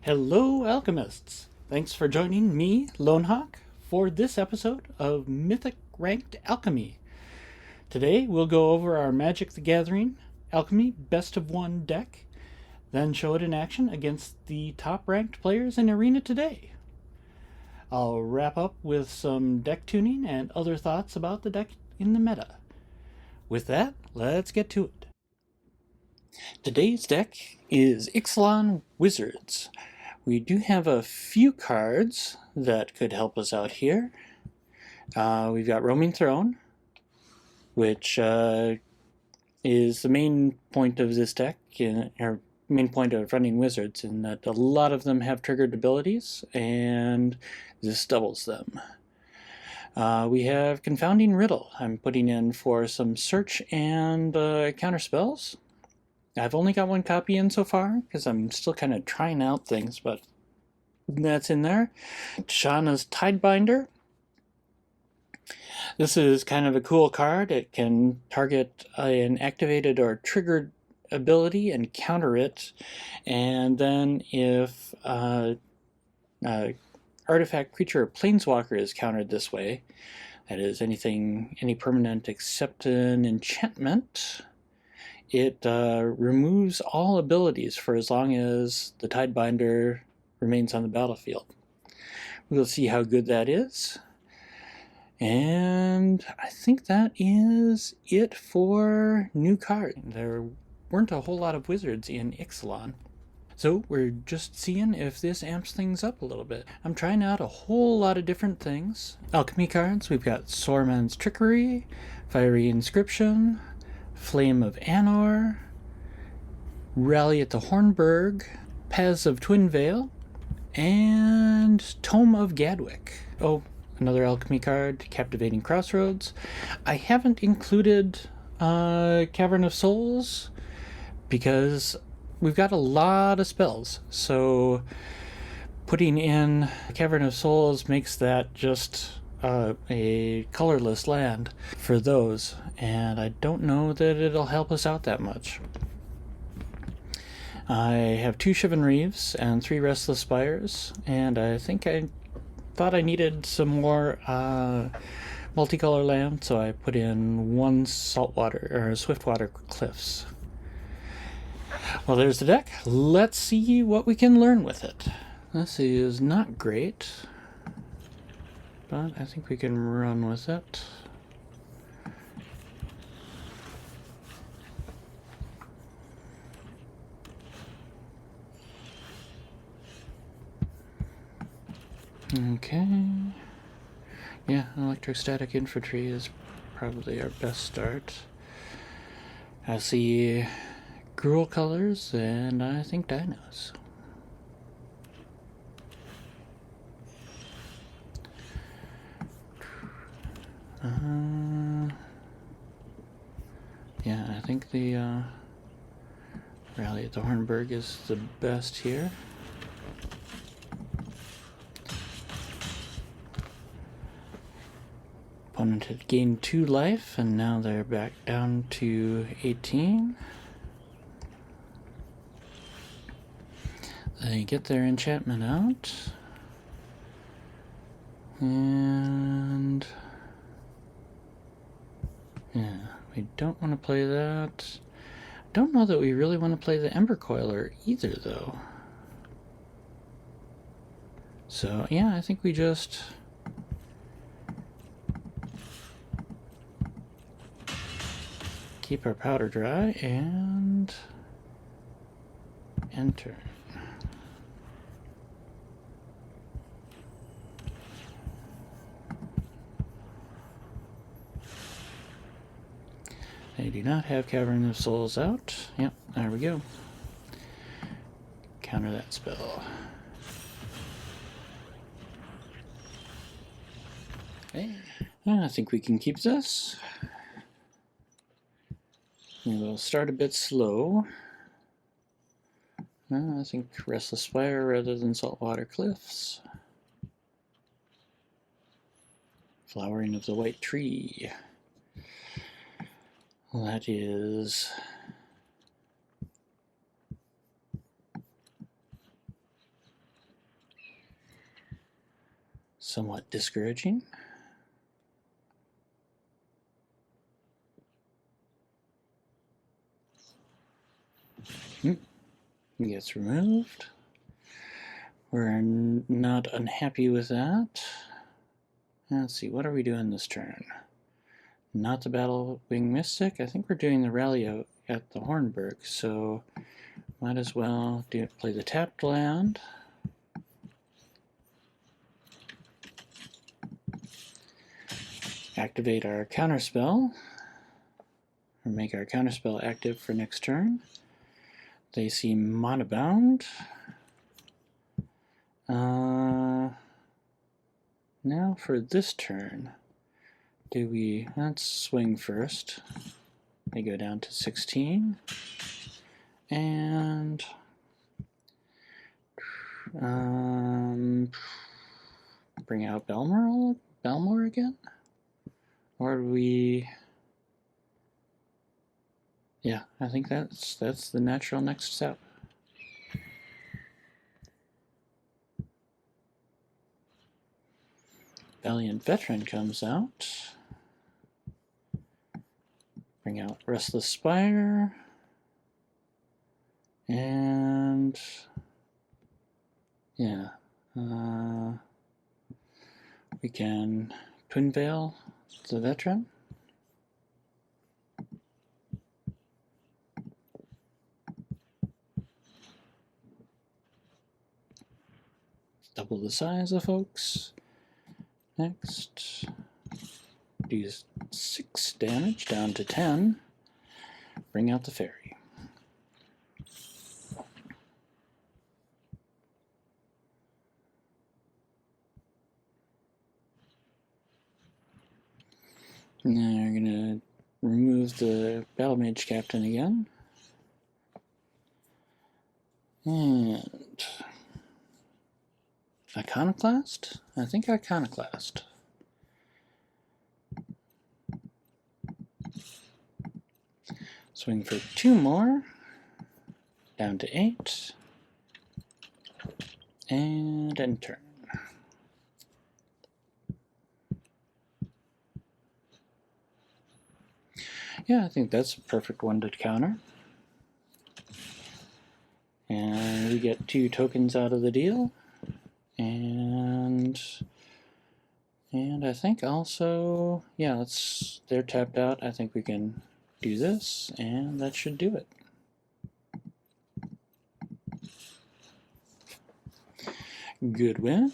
Hello, alchemists! Thanks for joining me, Lonehawk, for this episode of Mythic-ranked Alchemy. Today we'll go over our Magic the Gathering Alchemy Best of One deck, then show it in action against the top-ranked players in Arena today. I'll wrap up with some deck tuning and other thoughts about the deck in the meta. With that, let's get to it. Today's deck is Ixalan Wizards. We do have a few cards that could help us out here. We've got Roaming Throne, which is the main point of this deck, or main point of running Wizards, in that a lot of them have triggered abilities, and this doubles them. We have Confounding Riddle. I'm putting in for some search and counterspells. I've only got one copy in so far, because I'm still kind of trying out things, but that's in there. Shana's Tidebinder. This is kind of a cool card. It can target an activated or triggered ability and counter it, and then if artifact, creature, or planeswalker is countered this way, that is any permanent except an enchantment, it removes all abilities for as long as the Tidebinder remains on the battlefield. We'll see how good that is. And I think that is it for new cards. There weren't a whole lot of wizards in Ixalan, so we're just seeing if this amps things up a little bit. I'm trying out a whole lot of different things. Alchemy cards, we've got Soreman's Trickery, Faerie Inscription, Flame of Anor, Rally at the Hornburg, Paths of Tuinvale, and Tome of Gadwick. Oh, another alchemy card, Captivating Crossroads. I haven't included Cavern of Souls because we've got a lot of spells, so putting in Cavern of Souls makes that just a colorless land for those, and I don't know that it'll help us out that much. I have 2 Shivan Reeves and 3 Restless Spires, and I think I thought I needed some more multicolor land, so I put in 1 Saltwater or Swiftwater Cliffs. Well, there's the deck. Let's see what we can learn with it. This is not great, but I think we can run with it. Okay. Yeah, electrostatic infantry is probably our best start. I see Gruul colors, and I think dinos. Yeah, I think the Rally at the Hornburg is the best here. Opponent had gained 2 life, and now they're back down to 18. They get their enchantment out. And yeah, we don't want to play that. Don't know that we really want to play the Ember Coiler either, though. So yeah, I think we just keep our powder dry and enter. They do not have Cavern of Souls out. Yep, there we go. Counter that spell. Okay. I think we can keep this. We'll start a bit slow. I think Restless Spire rather than Saltwater Cliffs. Flowering of the White Tree. That is somewhat discouraging. Gets removed. We're not unhappy with that. Let's see, what are we doing this turn? Not the Battlewing Mystic. I think we're doing the rally out at the Hornburg, so might as well play the tapped land. Activate our counterspell, or make our counterspell active for next turn. They seem monobound. Now for this turn, let's swing first. They go down to 16. And bring out Belmore again? Or do we... Yeah, I think that's the natural next step. Valiant Veteran comes out. Bring out Restless Spire. And yeah, we can Tuinvale the Veteran. Double the size of folks. Next, do 6 damage down to 10. Bring out the Faerie. Now we're going to remove the Battle Mage Captain again. And Iconoclast? I think Iconoclast. Swing for 2 more. Down to 8. And end turn. Yeah, I think that's a perfect one to counter. And we get 2 tokens out of the deal. And I think also, yeah, they're tapped out. I think we can do this, and that should do it. Good win.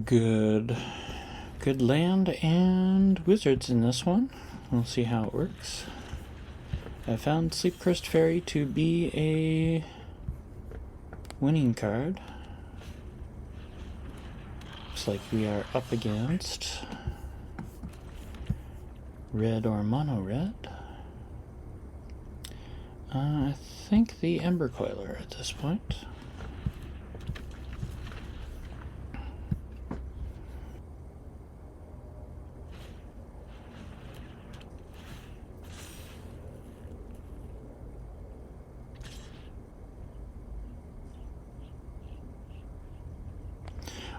Good land and wizards in this one. We'll see how it works. I found Sleep-Cursed Faerie to be a winning card. Looks like we are up against red or mono red. I think the Ember Coiler at this point.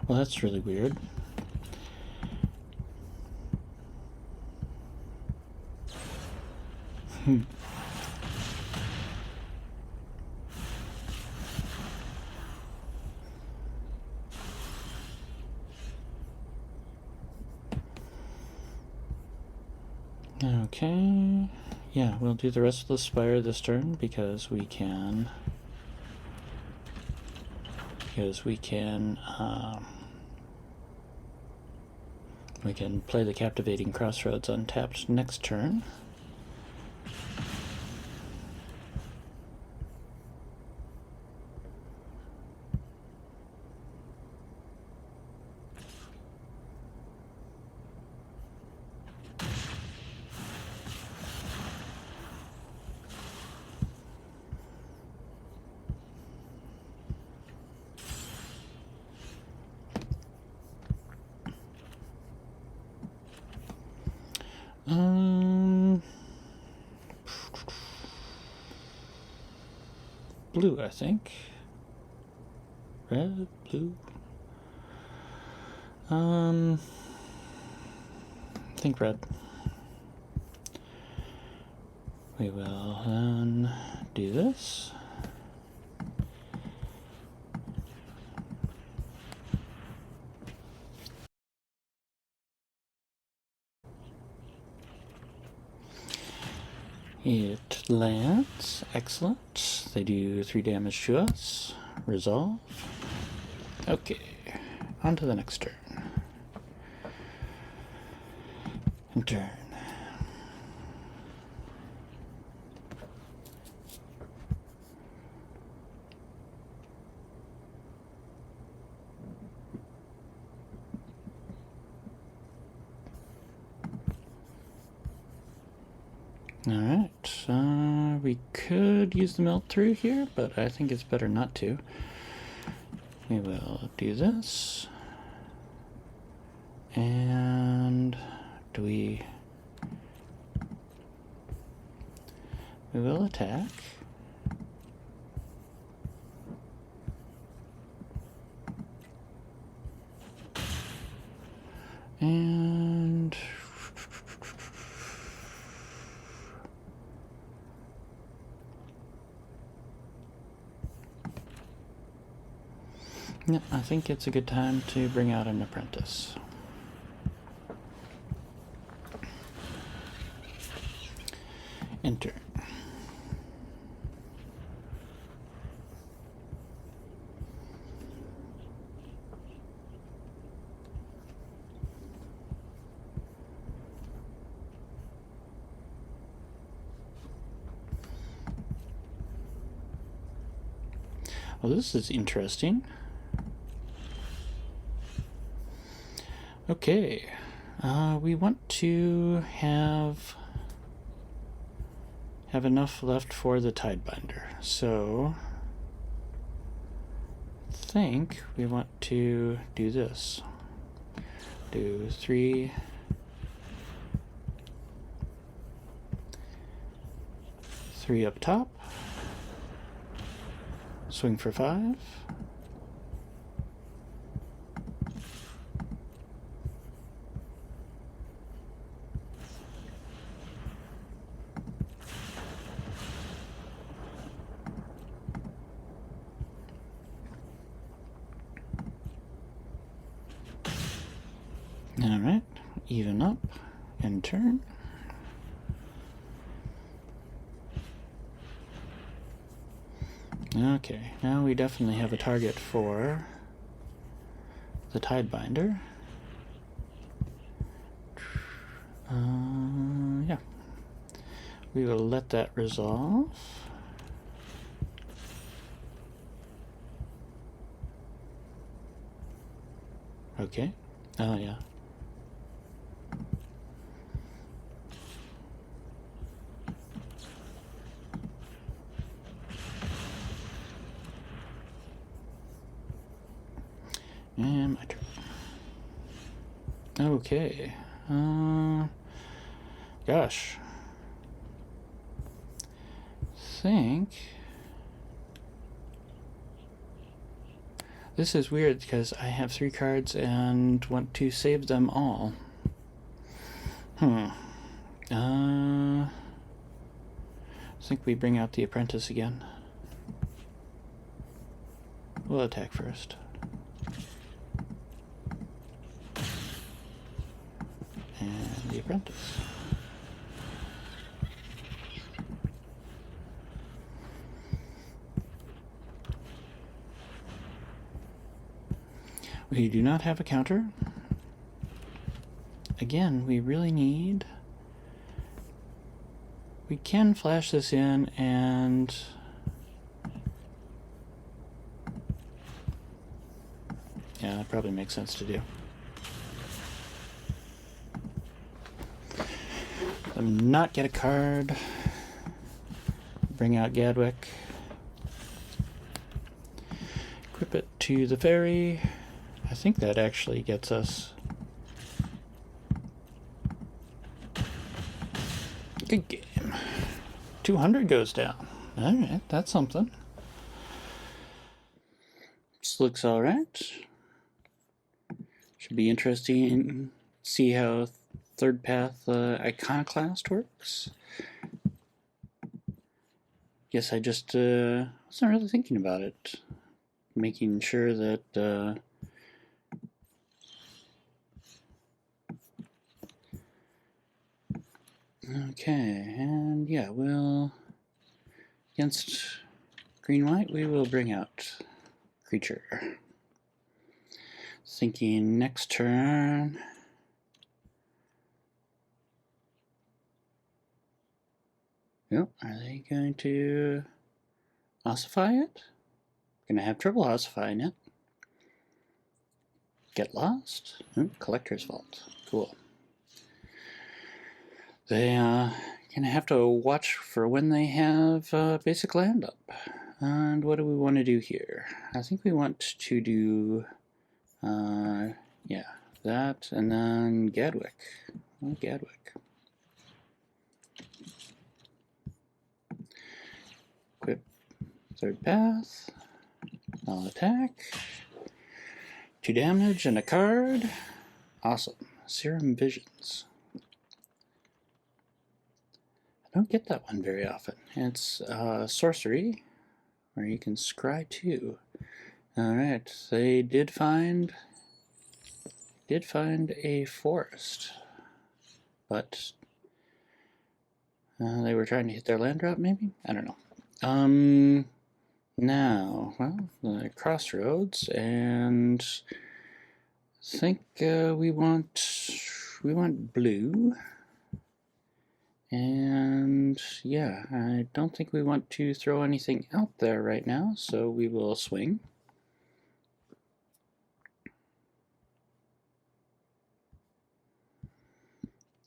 Well, that's really weird. Okay. Yeah, we'll do the rest of the Spire this turn because we can play the Captivating Crossroads untapped next turn. blue, I think. Red, blue. I think red. We will then do this. It lands. Excellent. They do 3 damage to us. Resolve. Okay. On to the next turn. Turn. Alright, we could use the melt through here, but I think it's better not to. We will do this. And we will attack. And yeah, I think it's a good time to bring out an apprentice. Enter. Well, this is interesting. Okay, we want to have enough left for the Tidebinder, so I think we want to do this. Do 3 up top, swing for 5. Alright, even up and turn. Okay, now we definitely have a target for the Tidebinder. Yeah. We will let that resolve. Okay. Oh, yeah. And my turn. Okay. Gosh. Think this is weird because I have 3 cards and want to save them all. I think we bring out the apprentice again. We'll attack first. And the apprentice. We do not have a counter. Again, we really need... We can flash this in and... Yeah, that probably makes sense to do. Not get a card. Bring out Gadwick. Equip it to the Faerie. I think that actually gets us... Good game. 200 goes down. Alright, that's something. looks alright. Should be interesting. See how third path Iconoclast works. Guess I just wasn't really thinking about it. Making sure that okay, and yeah, we'll against green-white we will bring out creature. Thinking next turn. Yep, are they going to ossify it? Gonna have trouble ossifying it. Get lost? Collector's Vault. Cool. They gonna have to watch for when they have basic land up. And what do we want to do here? I think we want to do yeah, that, and then Gadwick. Well, Gadwick. Equip third path. I'll attack. 2 damage and a card. Awesome. Serum Visions. I don't get that one very often. It's sorcery, where you can scry 2. Alright, they did find a forest, but they were trying to hit their land drop, maybe? I don't know. Now, well, the crossroads, and I think we want blue, and yeah, I don't think we want to throw anything out there right now, so we will swing.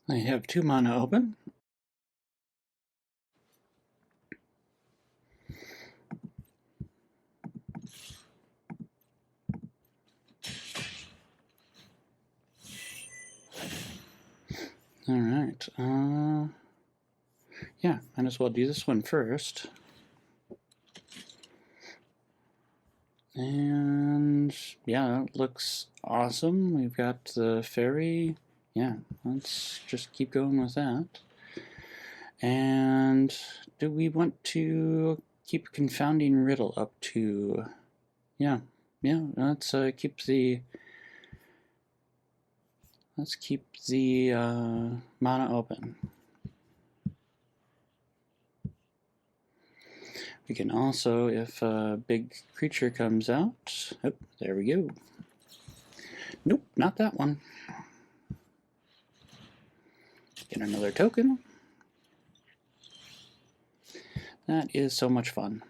I have 2 mana open. Alright, yeah, might as well do this one first. And yeah, that looks awesome. We've got the Faerie. Yeah, let's just keep going with that. And do we want to keep Confounding Riddle up to... Yeah, let's keep the... mana open. We can also, if a big creature comes out... Oh, there we go. Nope, not that one. Get another token. That is so much fun.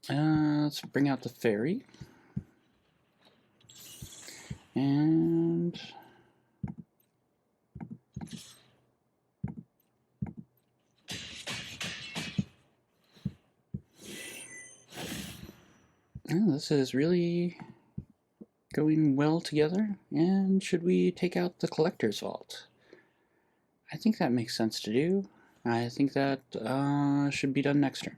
Let's bring out the Faerie. And... oh, this is really going well together. And should we take out the Collector's Vault? I think that makes sense to do. I think that should be done next turn.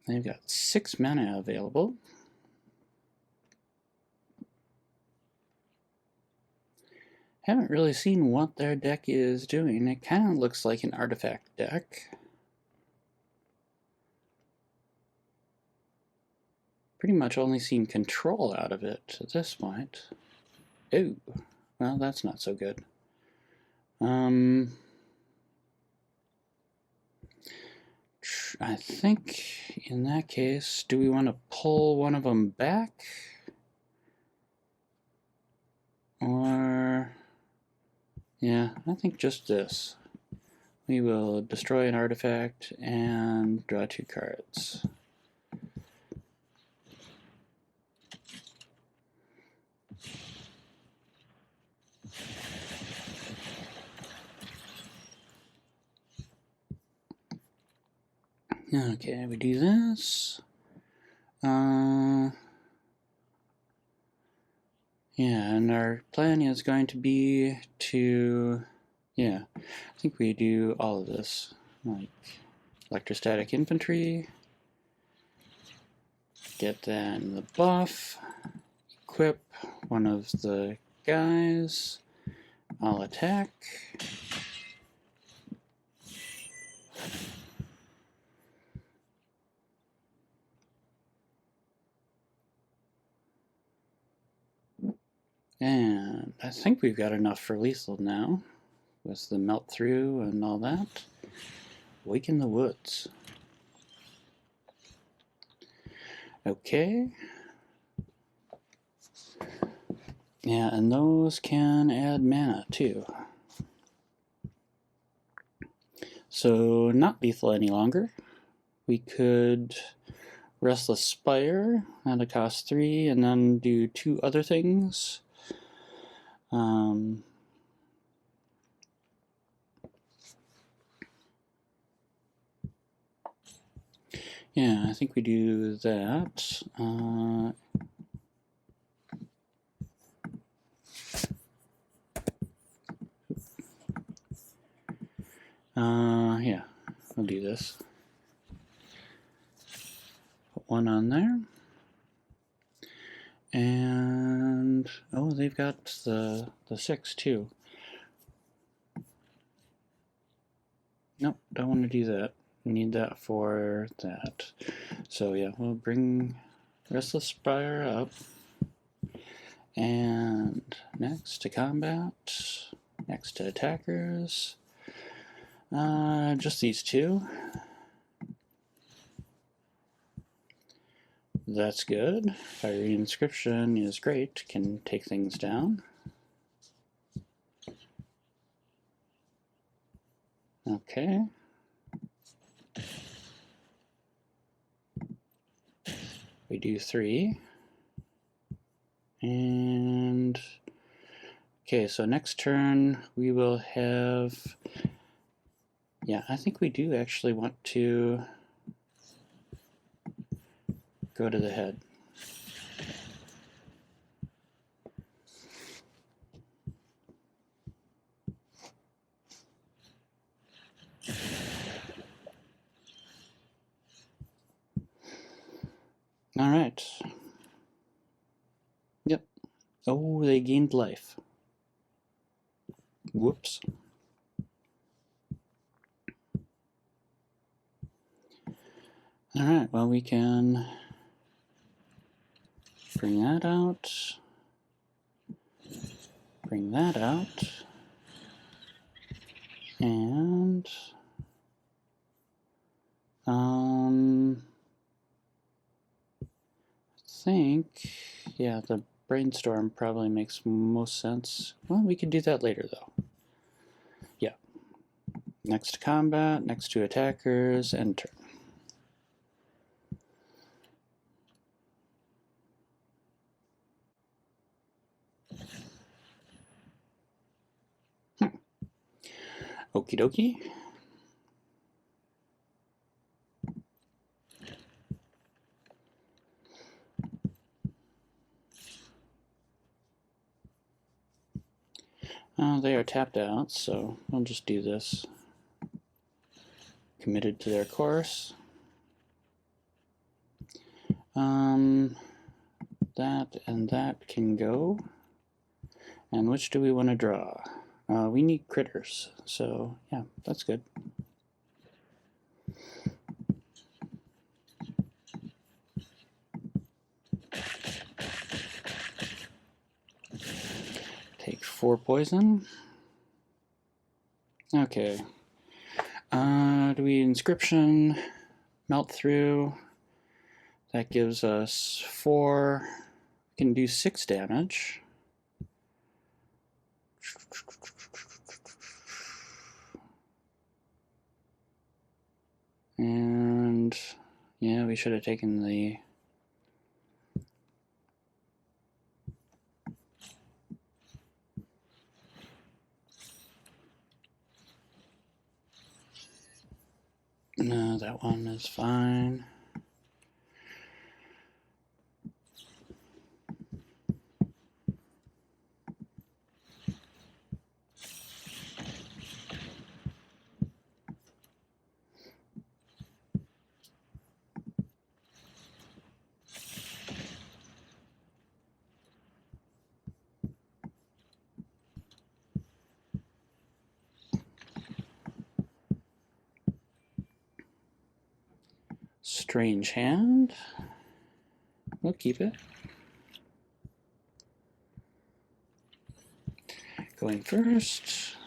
They've got 6 mana available. Haven't really seen what their deck is doing. It kind of looks like an artifact deck. Pretty much only seen control out of it at this point. Oh, well, that's not so good. I think in that case, do we want to pull one of them back? Or, yeah, I think just this. We will destroy an artifact and draw 2 cards. Okay, we do this. Yeah, and our plan is going to be to Yeah, I think we do all of this, like electrostatic infantry, get that in the buff, equip one of the guys, I'll attack. And I think we've got enough for lethal now, with the melt through and all that. Waken the Woods. Okay. Yeah, and those can add mana too. So not lethal any longer. We could Restless Spire at a cost 3 and then do 2 other things. Yeah, I think we do that. Yeah, I'll do this. Put one on there. And, oh, they've got the 6 too. Nope, don't want to do that. We need that for that. So yeah, we'll bring Restless Spire up. And next to combat, next to attackers. Just these 2. That's good. Faerie Inscription is great, can take things down. Okay. We do 3. And okay, so next turn we will have, yeah, I think we do actually want to go to the head. All right. Yep. Oh, they gained life. Whoops. All right, well, we can bring that out, bring that out, and I think, yeah, the brainstorm probably makes most sense. Well, we can do that later, though. Yeah. Next to combat, next to attackers, end turn. Okie dokie. They are tapped out, so I'll just do this. Committed to their course. That and that can go. And which do we want to draw? We need critters, so yeah, that's good. Take 4 poison. Okay. Do we inscription, melt through? That gives us 4. We can do 6 damage. And yeah, we should have taken the no, that one is fine. strange hand. We'll keep it. Going first.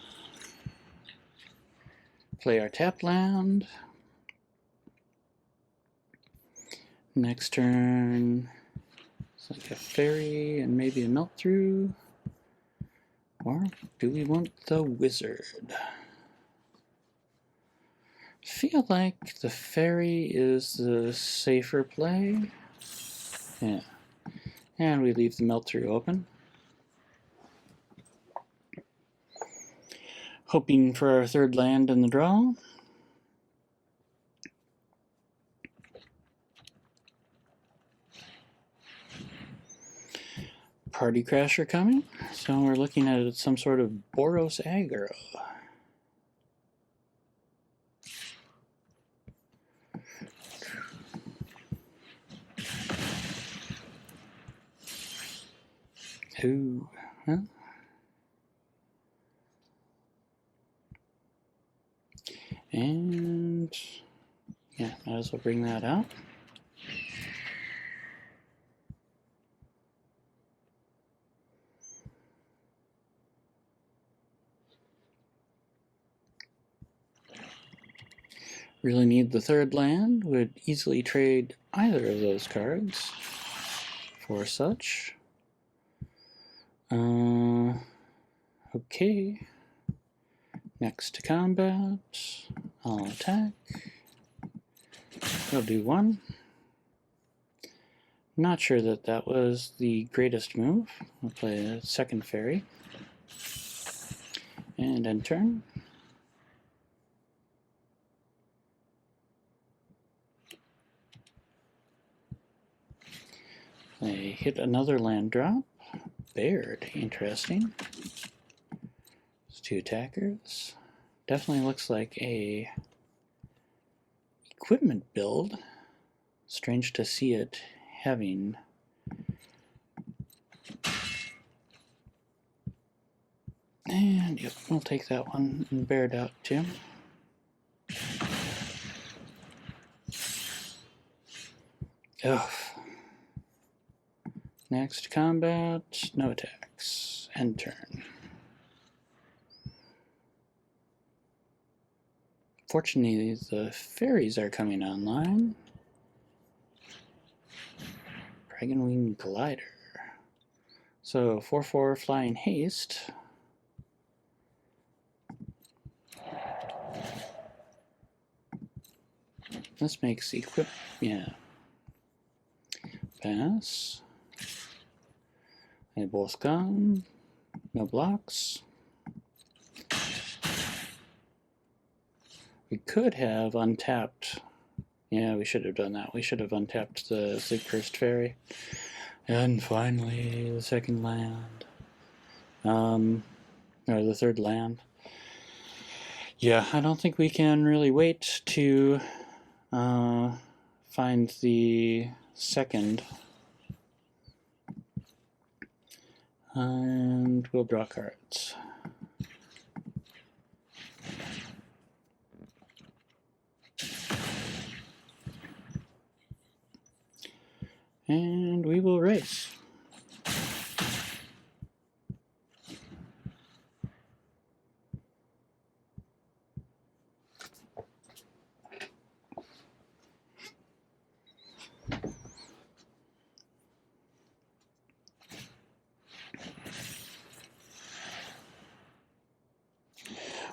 Play our tap land. Next turn, it's like a Faerie and maybe a melt through. Or do we want the wizard? Feel like the Faerie is the safer play. Yeah. And we leave the melt through open. Hoping for our third land in the draw. Party Crasher coming, so we're looking at some sort of Boros aggro. Ooh, huh? And yeah, might as well bring that out. Really need the third land, would easily trade either of those cards for such. Okay. Next to combat, I'll attack. I'll do one. Not sure that that was the greatest move. I'll play a second Faerie. And end turn. They hit another land drop. Baird, interesting. It's two attackers. Definitely looks like a equipment build. Strange to see it having and yep, we'll take that one and bear it out too. Ugh. Next combat, no attacks. End turn. Fortunately, the fairies are coming online. Dragonwing Glider. So 4/4 flying haste. This makes equip, yeah. Pass. They both gone. No blocks. We could have untapped. Yeah, we should have done that. We should have untapped the Cursed Faerie. And finally, the second land. Or the third land. Yeah, I don't think we can really wait to find the second. And we'll draw cards. And we will race.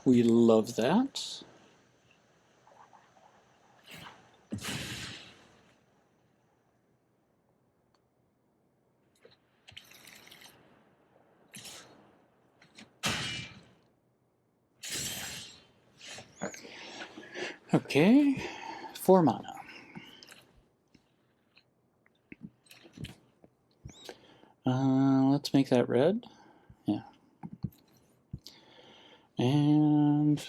We love that. Okay, 4 mana. Let's make that red. Yeah. And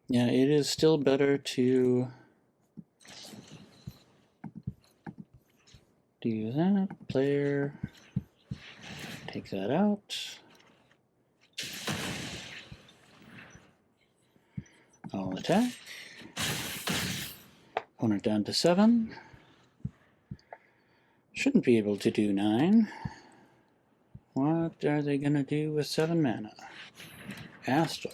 yeah, it is still better to do that. Player, take that out. attack. Opponent down to 7. Shouldn't be able to do 9. What are they going to do with 7 mana? Astor.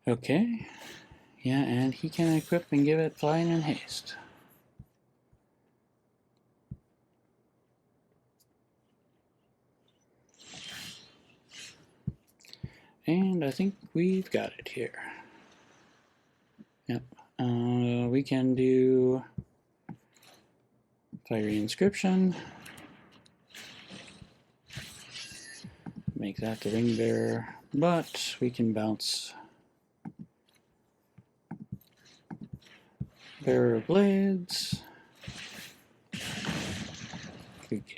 Okay. Yeah, and he can equip and give it flying and haste. And I think we've got it here. Yep. We can do Faerie Inscription. Make that the ring bearer, but we can bounce Bearer of Blades. Good game.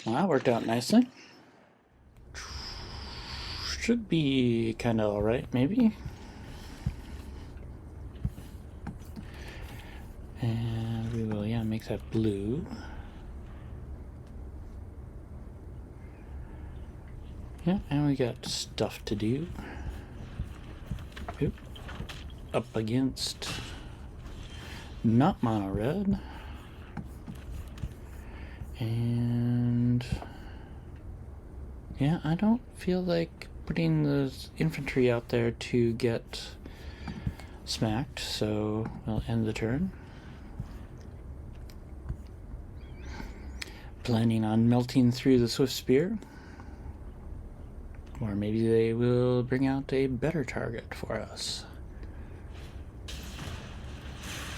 Well, that worked out nicely. Should be kind of alright, maybe. And we will, yeah, make that blue. Yeah, and we got stuff to do. Oop. Up against not mono red. And yeah, I don't feel like putting the infantry out there to get smacked, so we'll end the turn. Planning on melting through the Swift Spear. Or maybe they will bring out a better target for us.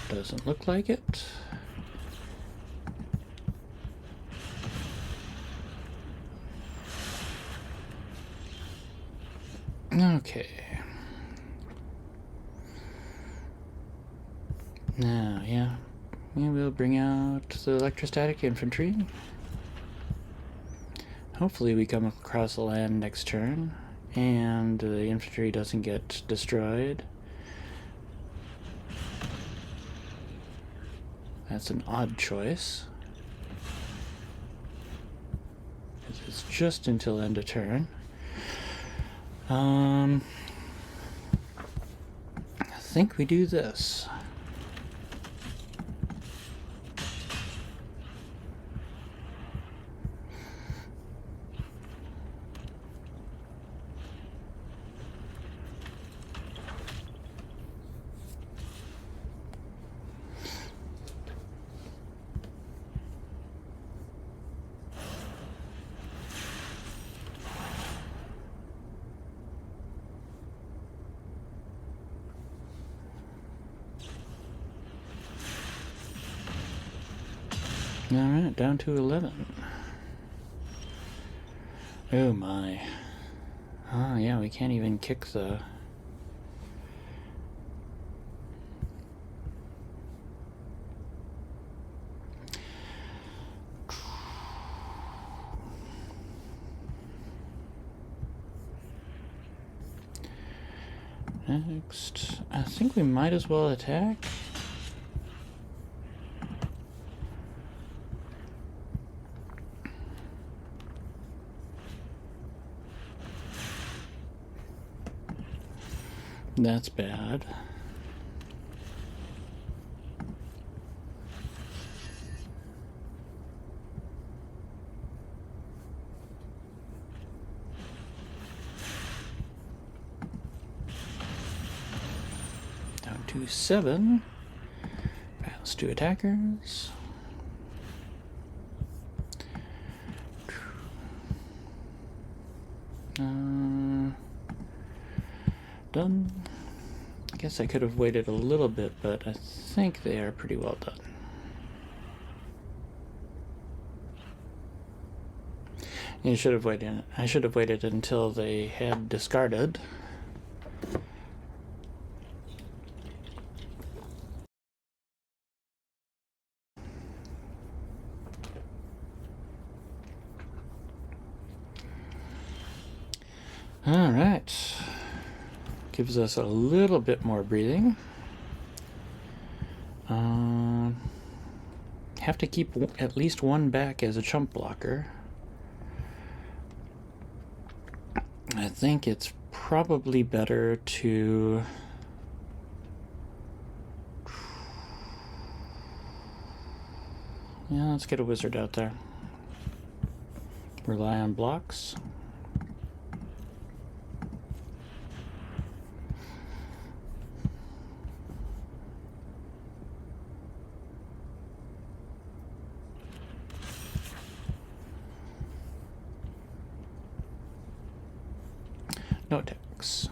Doesn't look like it. Okay. Now, yeah, we will bring out the electrostatic infantry. Hopefully we come across a land next turn and the infantry doesn't get destroyed. That's an odd choice. It's just until end of turn. I think we do this. Alright, down to 11. Oh my. Oh yeah, we can't even kick the... Next, I think we might as well attack. That's bad. Down to 7. Bounce to attackers. Done. I guess I could have waited a little bit, but I think they are pretty well done. You should have waited. I should have waited until they had discarded. All right. Gives us a little bit more breathing. have to keep at least one back as a chump blocker. I think it's probably better to let's get a wizard out there. Rely on blocks. No attacks.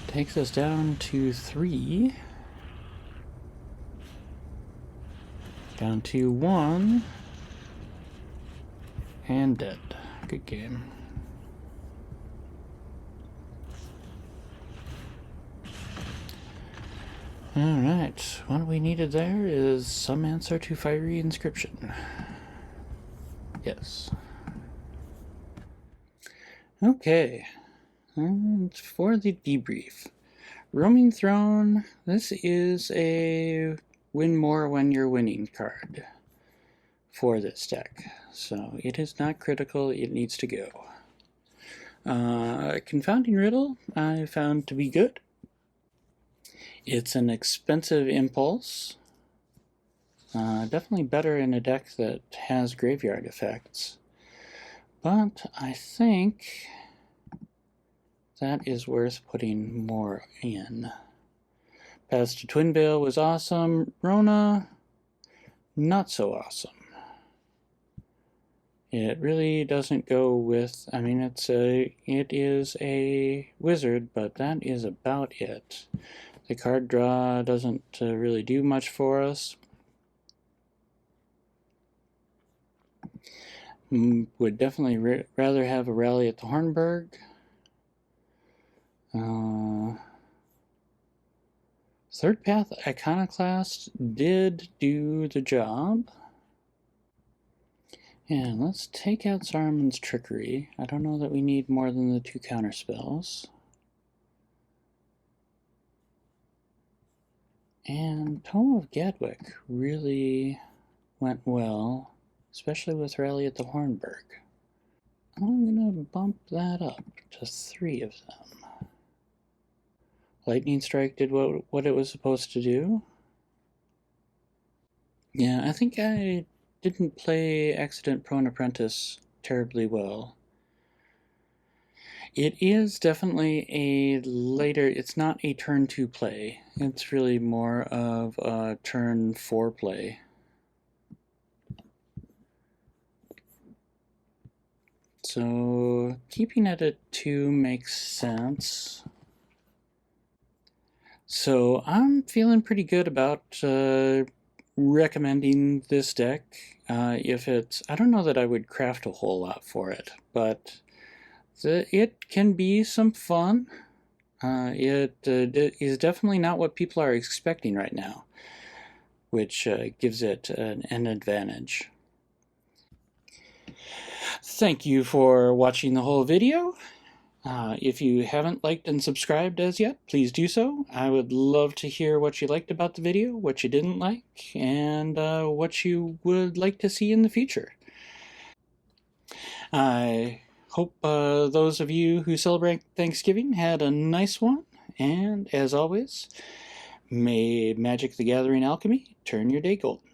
Takes us down to 3. Down to 1. And dead. Good game. Alright, what we needed there is some answer to Faerie inscription. Yes. Okay. And for the debrief. Roaming Throne, this is a win more when you're winning card for this deck. So it is not critical, it needs to go. Confounding Riddle I found to be good. It's an expensive impulse. Definitely better in a deck that has graveyard effects. But I think that is worth putting more in. Path to Tuinvale was awesome. Rona, not so awesome. It really doesn't go with, I mean, it is a wizard, but that is about it. The card draw doesn't really do much for us. Would definitely rather have a rally at the Hornburg. Third Path Iconoclast did do the job. And let's take out Saruman's Trickery. I don't know that we need more than the 2 counterspells. And Tome of Gadwick really went well, especially with Rally at the Hornburg. I'm going to bump that up to 3 of them. Lightning Strike did what it was supposed to do. Yeah, I think I didn't play Accident Prone Apprentice terribly well. It is definitely a later, it's not a turn 2 play. It's really more of a turn 4 play. So keeping it at 2 makes sense. So I'm feeling pretty good about recommending this deck. If it's, I don't know that I would craft a whole lot for it, but it can be some fun. It is definitely not what people are expecting right now, which gives it an advantage. Thank you for watching the whole video. If you haven't liked and subscribed as yet, please do so. I would love to hear what you liked about the video, what you didn't like, and what you would like to see in the future. I hope those of you who celebrate Thanksgiving had a nice one, and as always, may Magic the Gathering Alchemy turn your day golden.